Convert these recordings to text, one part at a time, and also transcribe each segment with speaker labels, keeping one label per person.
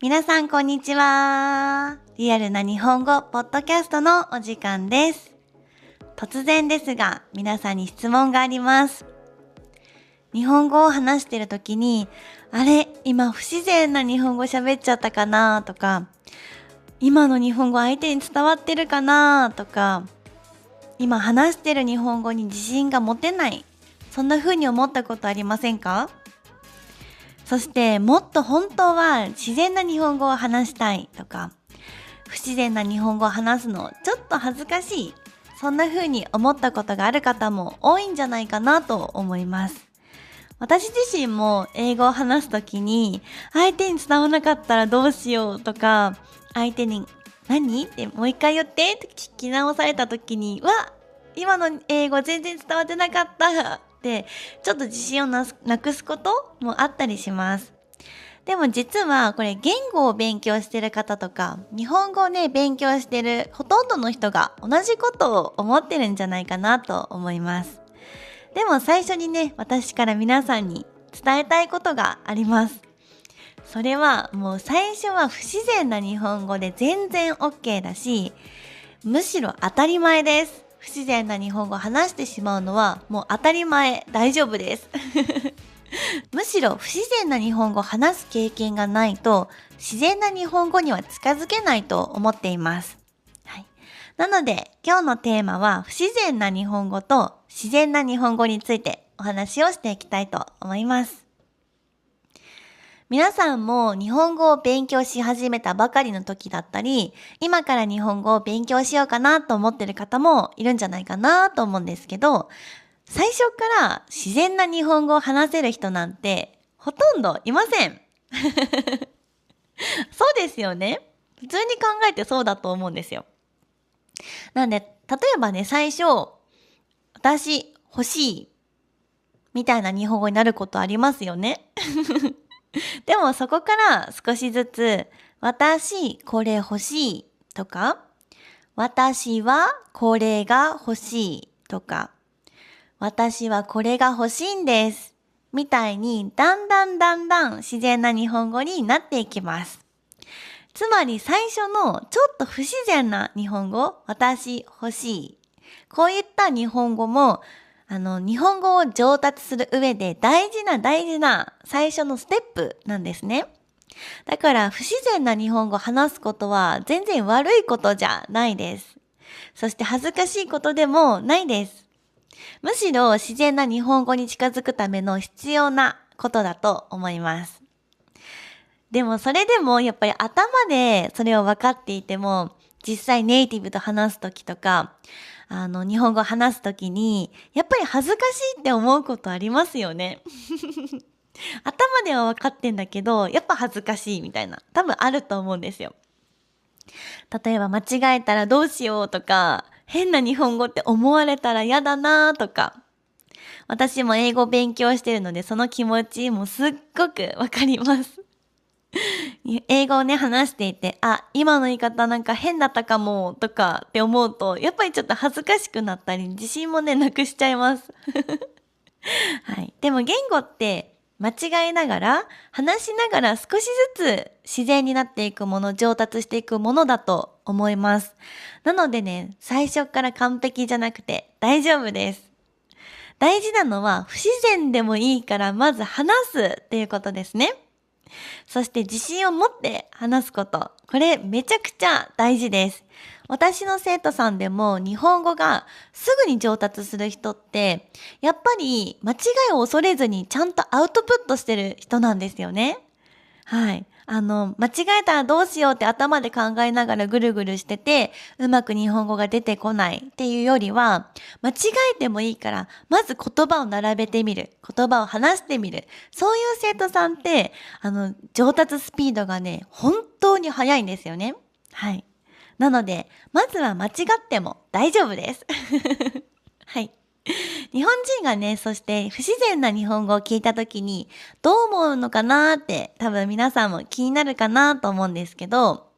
Speaker 1: 皆さんこんにちは。リアルな日本語ポッドキャストのお時間です。突然ですが皆さんに質問があります。日本語を話しているときに、あれ今不自然な日本語喋っちゃったかなとか、今の日本語相手に伝わってるかなとか、今話してる日本語に自信が持てない、そんな風に思ったことありませんか？そしてもっと本当は自然な日本語を話したいとか、不自然な日本語を話すのちょっと恥ずかしい、そんな風に思ったことがある方も多いんじゃないかなと思います。私自身も英語を話すときに相手に伝わらなかったらどうしようとか、相手に何ってもう一回言ってって聞き直されたときに、今の英語全然伝わってなかったってちょっと自信をなくすこともあったりします。でも実はこれ言語を勉強してる方とか日本語をね勉強してるほとんどの人が同じことを思ってるんじゃないかなと思います。でも最初にね、私から皆さんに伝えたいことがあります。それはもう最初は不自然な日本語で全然 OK だし、むしろ当たり前です。不自然な日本語を話してしまうのはもう当たり前、大丈夫ですむしろ不自然な日本語を話す経験がないと自然な日本語には近づけないと思っています。はい、なので今日のテーマは不自然な日本語と自然な日本語についてお話をしていきたいと思います。皆さんも日本語を勉強し始めたばかりの時だったり、今から日本語を勉強しようかなと思ってる方もいるんじゃないかなと思うんですけど、最初から自然な日本語を話せる人なんてほとんどいませんそうですよね。普通に考えてそうだと思うんですよ。なんで例えばね、最初私欲しいみたいな日本語になることありますよねでもそこから少しずつ私これ欲しいとか、私はこれが欲しいとか、私はこれが欲しいんですみたいにだんだん自然な日本語になっていきます。つまり最初のちょっと不自然な日本語、私欲しい、こういった日本語も日本語を上達する上で大事な最初のステップなんですね。だから不自然な日本語を話すことは全然悪いことじゃないです。そして恥ずかしいことでもないです。むしろ自然な日本語に近づくための必要なことだと思います。でもそれでもやっぱり頭でそれを分かっていても、実際ネイティブと話すときとか、日本語を話すときに、やっぱり恥ずかしいって思うことありますよね。頭では分かってんだけど、やっぱ恥ずかしいみたいな、多分あると思うんですよ。例えば間違えたらどうしようとか、変な日本語って思われたら嫌だなとか。私も英語を勉強してるので、その気持ちもすっごくわかります。英語をね、話していて、今の言い方なんか変だったかもとかって思うと、やっぱりちょっと恥ずかしくなったり、自信もね、なくしちゃいます。はい。でも言語って間違いながら、話しながら少しずつ自然になっていくもの、上達していくものだと思います。なのでね、最初から完璧じゃなくて大丈夫です。大事なのは不自然でもいいからまず話すっていうことですね。そして自信を持って話すこと。これめちゃくちゃ大事です。私の生徒さんでも日本語がすぐに上達する人って、やっぱり間違いを恐れずにちゃんとアウトプットしてる人なんですよね。はい。間違えたらどうしようって頭で考えながらぐるぐるしてて、うまく日本語が出てこないっていうよりは、間違えてもいいから、まず言葉を並べてみる。言葉を話してみる。そういう生徒さんって、上達スピードがね、本当に速いんですよね。はい。なので、まずは間違っても大丈夫です。はい。日本人がね、そして不自然な日本語を聞いたときにどう思うのかなって多分皆さんも気になるかなと思うんですけど、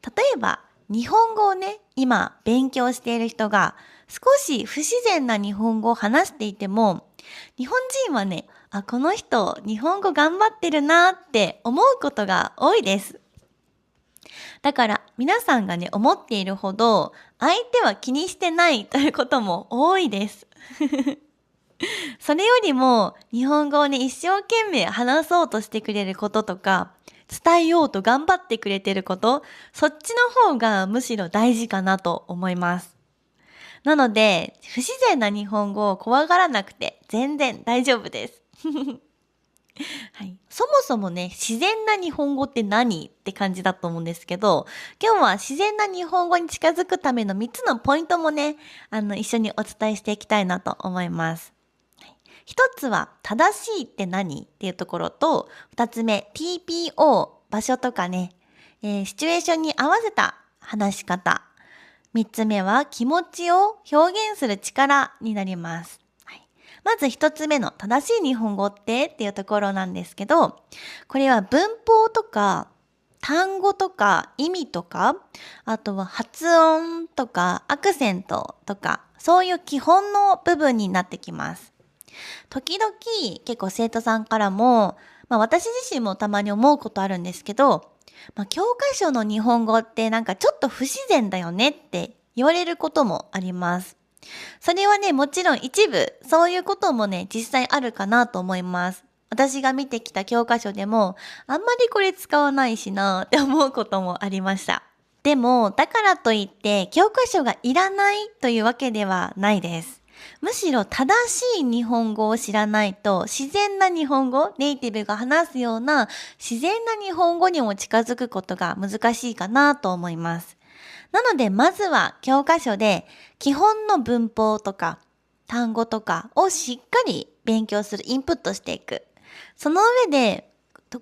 Speaker 1: 例えば日本語をね、今勉強している人が少し不自然な日本語を話していても、日本人はね、この人日本語頑張ってるなって思うことが多いです。だから皆さんがね、思っているほど相手は気にしてないということも多いです。それよりも日本語をね、一生懸命話そうとしてくれることとか、伝えようと頑張ってくれてること、そっちの方がむしろ大事かなと思います。なので、不自然な日本語を怖がらなくて全然大丈夫です。はい、そもそもね、自然な日本語って何って感じだと思うんですけど、今日は自然な日本語に近づくための3つのポイントもね、一緒にお伝えしていきたいなと思います。一つは正しいって何っていうところと、二つ目 TPO 場所とかね、シチュエーションに合わせた話し方。三つ目は気持ちを表現する力になります。はい、まず一つ目の正しい日本語っていうところなんですけど、これは文法とか単語とか意味とか、あとは発音とかアクセントとか、そういう基本の部分になってきます。時々結構生徒さんからも、私自身もたまに思うことあるんですけど、教科書の日本語ってなんかちょっと不自然だよねって言われることもあります。それはね、もちろん一部そういうこともね、実際あるかなと思います。私が見てきた教科書でもあんまりこれ使わないしなって思うこともありました。でも、だからといって教科書がいらないというわけではないです。むしろ正しい日本語を知らないと自然な日本語、ネイティブが話すような自然な日本語にも近づくことが難しいかなと思います。なのでまずは教科書で基本の文法とか単語とかをしっかり勉強する、インプットしていく。その上で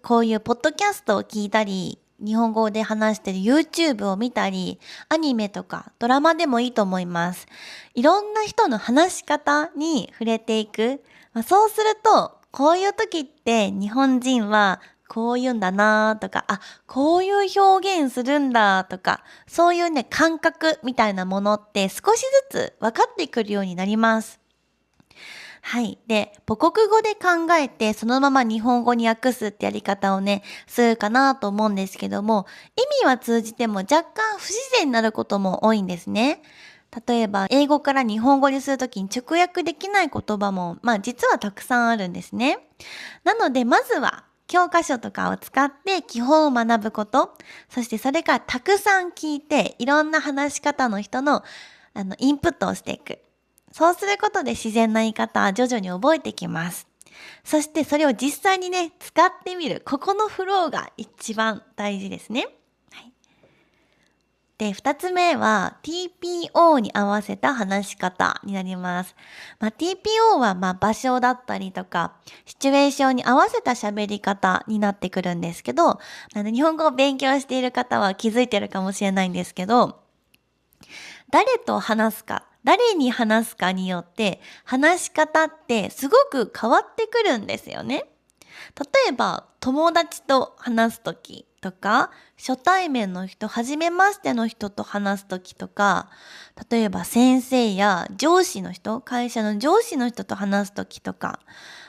Speaker 1: こういうポッドキャストを聞いたり、日本語で話してる YouTube を見たり、アニメとかドラマでもいいと思います。いろんな人の話し方に触れていく。そうすると、こういう時って日本人はこう言うんだなとか、こういう表現するんだとか、そういうね、感覚みたいなものって少しずつ分かってくるようになります。はい。で、母国語で考えてそのまま日本語に訳すってやり方をね、するかなと思うんですけども、意味は通じても若干不自然になることも多いんですね。例えば、英語から日本語にするときに直訳できない言葉も、実はたくさんあるんですね。なので、まずは、教科書とかを使って基本を学ぶこと、そしてそれからたくさん聞いて、いろんな話し方の人の、インプットをしていく。そうすることで自然な言い方は徐々に覚えてきます。そしてそれを実際にね、使ってみる。ここのフローが一番大事ですね。はい、で、二つ目は TPO に合わせた話し方になります。TPO は場所だったりとか、シチュエーションに合わせた喋り方になってくるんですけど、日本語を勉強している方は気づいてるかもしれないんですけど、誰と話すか、誰に話すかによって話し方ってすごく変わってくるんですよね。例えば友達と話すときとか、初対面の人、初めましての人と話すときとか、例えば先生や上司の人、会社の上司の人と話すときとか、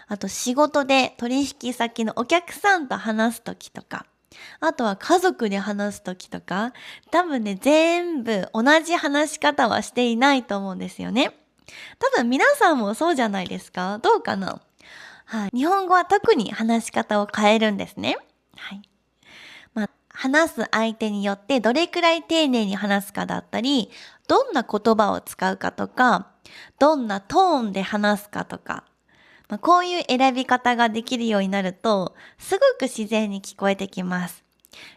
Speaker 1: あと仕事で取引先のお客さんと話すときとか、あとは家族で話すときとか、多分ね、全部同じ話し方はしていないと思うんですよね。多分皆さんもそうじゃないですか？どうかな？はい。日本語は特に話し方を変えるんですね。はい。話す相手によってどれくらい丁寧に話すかだったり、どんな言葉を使うかとか、どんなトーンで話すかとか、こういう選び方ができるようになると、すごく自然に聞こえてきます。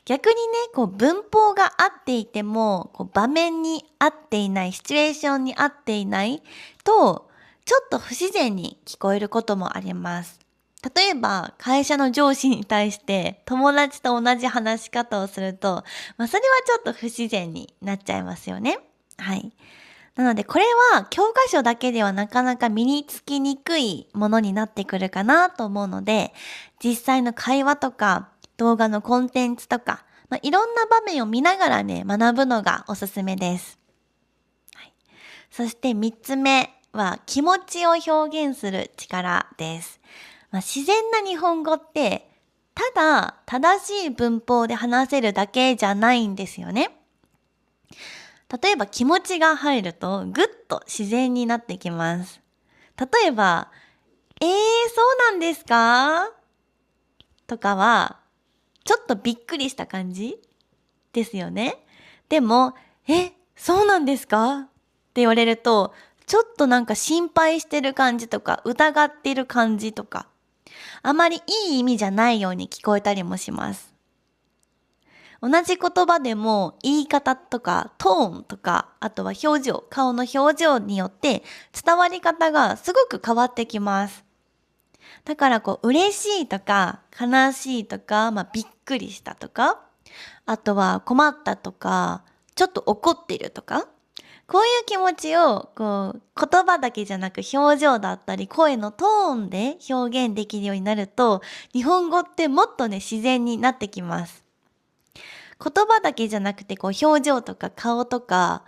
Speaker 1: 逆にね、文法が合っていても、場面に合っていない、シチュエーションに合っていないと、ちょっと不自然に聞こえることもあります。例えば、会社の上司に対して友達と同じ話し方をすると、それはちょっと不自然になっちゃいますよね。はい。なのでこれは教科書だけではなかなか身につきにくいものになってくるかなと思うので、実際の会話とか動画のコンテンツとか、いろんな場面を見ながらね、学ぶのがおすすめです。はい、そして3つ目は気持ちを表現する力です。自然な日本語ってただ、正しい文法で話せるだけじゃないんですよね。例えば気持ちが入るとぐっと自然になってきます。例えば、そうなんですかとかは、ちょっとびっくりした感じですよね。でも、そうなんですかって言われると、ちょっとなんか心配してる感じとか、疑ってる感じとか、あまりいい意味じゃないように聞こえたりもします。同じ言葉でも言い方とかトーンとか、あとは表情、顔の表情によって伝わり方がすごく変わってきます。だから嬉しいとか悲しいとか、びっくりしたとか、あとは困ったとか、ちょっと怒ってるとか、こういう気持ちを言葉だけじゃなく表情だったり声のトーンで表現できるようになると、日本語ってもっとね自然になってきます。言葉だけじゃなくて表情とか顔とか、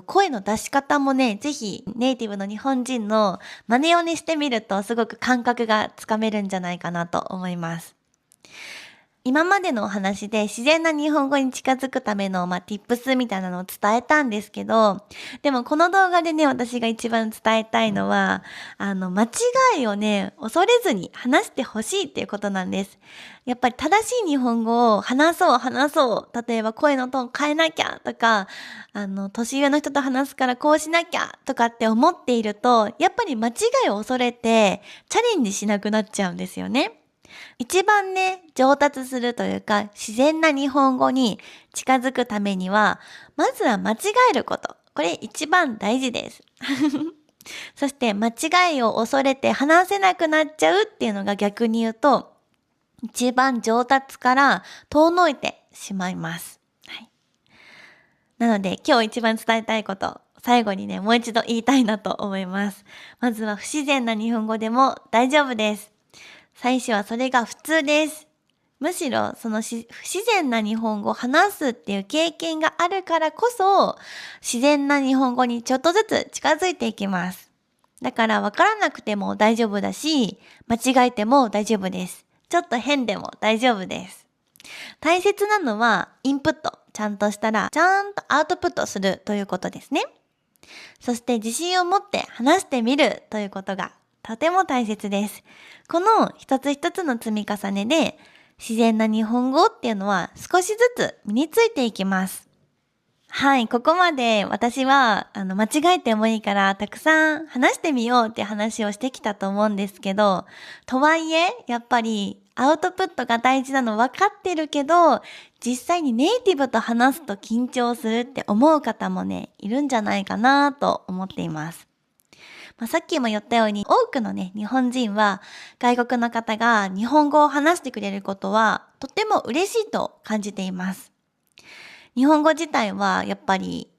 Speaker 1: 声の出し方もね、ぜひネイティブの日本人の真似をねしてみるとすごく感覚がつかめるんじゃないかなと思います。今までのお話で自然な日本語に近づくためのtips みたいなのを伝えたんですけど、でもこの動画でね、私が一番伝えたいのは、間違いをね、恐れずに話してほしいっていうことなんです。やっぱり正しい日本語を話そう。例えば声のトーン変えなきゃとか、年上の人と話すからこうしなきゃとかって思っていると、やっぱり間違いを恐れてチャレンジしなくなっちゃうんですよね。一番ね、上達するというか、自然な日本語に近づくためには、まずは間違えること。これ一番大事です。そして間違いを恐れて話せなくなっちゃうっていうのが逆に言うと、一番上達から遠のいてしまいます。はい。なので今日一番伝えたいこと、最後にね、もう一度言いたいなと思います。まずは不自然な日本語でも大丈夫です。最初はそれが普通です。むしろその不自然な日本語を話すっていう経験があるからこそ、自然な日本語にちょっとずつ近づいていきます。だから分からなくても大丈夫だし、間違えても大丈夫です。ちょっと変でも大丈夫です。大切なのはインプット、ちゃんとしたらちゃんとアウトプットするということですね。そして自信を持って話してみるということがとても大切です。この一つ一つの積み重ねで自然な日本語っていうのは少しずつ身についていきます。はい、ここまで私は間違えてもいいからたくさん話してみようって話をしてきたと思うんですけど、とはいえやっぱりアウトプットが大事なの分かってるけど、実際にネイティブと話すと緊張するって思う方もね、いるんじゃないかなと思っています。さっきも言ったように多くのね、日本人は外国の方が日本語を話してくれることはとても嬉しいと感じています。日本語自体はやっぱり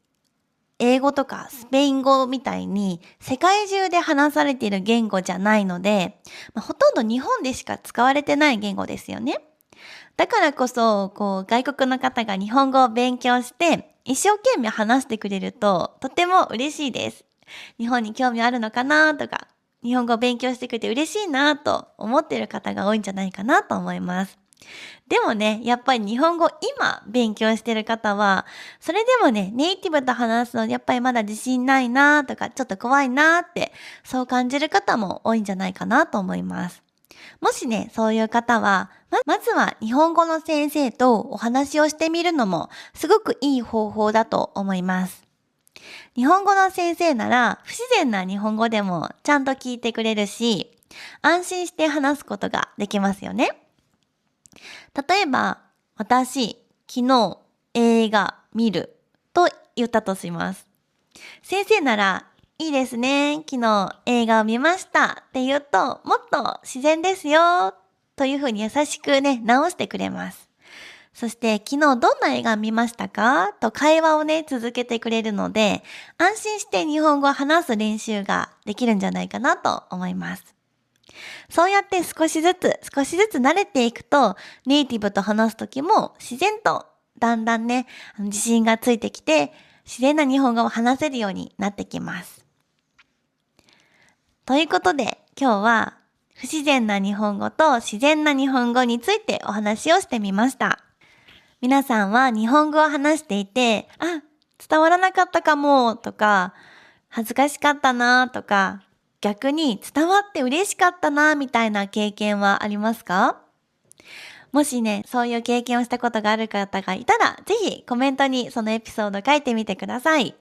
Speaker 1: 英語とかスペイン語みたいに世界中で話されている言語じゃないので、ほとんど日本でしか使われてない言語ですよね。だからこそ、外国の方が日本語を勉強して一生懸命話してくれるととても嬉しいです。日本に興味あるのかなとか、日本語を勉強してくれて嬉しいなと思っている方が多いんじゃないかなと思います。でもね、やっぱり日本語今勉強してる方は、それでもね、ネイティブと話すのやっぱりまだ自信ないなとか、ちょっと怖いなって、そう感じる方も多いんじゃないかなと思います。もしね、そういう方は、まずは日本語の先生とお話をしてみるのもすごくいい方法だと思います。日本語の先生なら不自然な日本語でもちゃんと聞いてくれるし、安心して話すことができますよね。例えば、私、昨日映画見ると言ったとします。先生なら、いいですね。昨日映画を見ましたって言うと、もっと自然ですよというふうに優しくね、直してくれます。そして昨日どんな映画を見ましたかと会話をね、続けてくれるので、安心して日本語を話す練習ができるんじゃないかなと思います。そうやって少しずつ慣れていくと、ネイティブと話すときも自然とだんだんね、自信がついてきて、自然な日本語を話せるようになってきます。ということで、今日は不自然な日本語と自然な日本語についてお話をしてみました。皆さんは日本語を話していて、伝わらなかったかもとか、恥ずかしかったなとか、逆に伝わって嬉しかったなみたいな経験はありますか？もしね、そういう経験をしたことがある方がいたら、ぜひコメントにそのエピソード書いてみてください。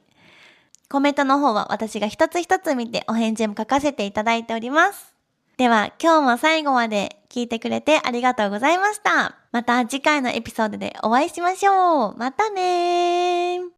Speaker 1: コメントの方は私が一つ一つ見てお返事も書かせていただいております。では今日も最後まで聞いてくれてありがとうございました。また次回のエピソードでお会いしましょう。またねー。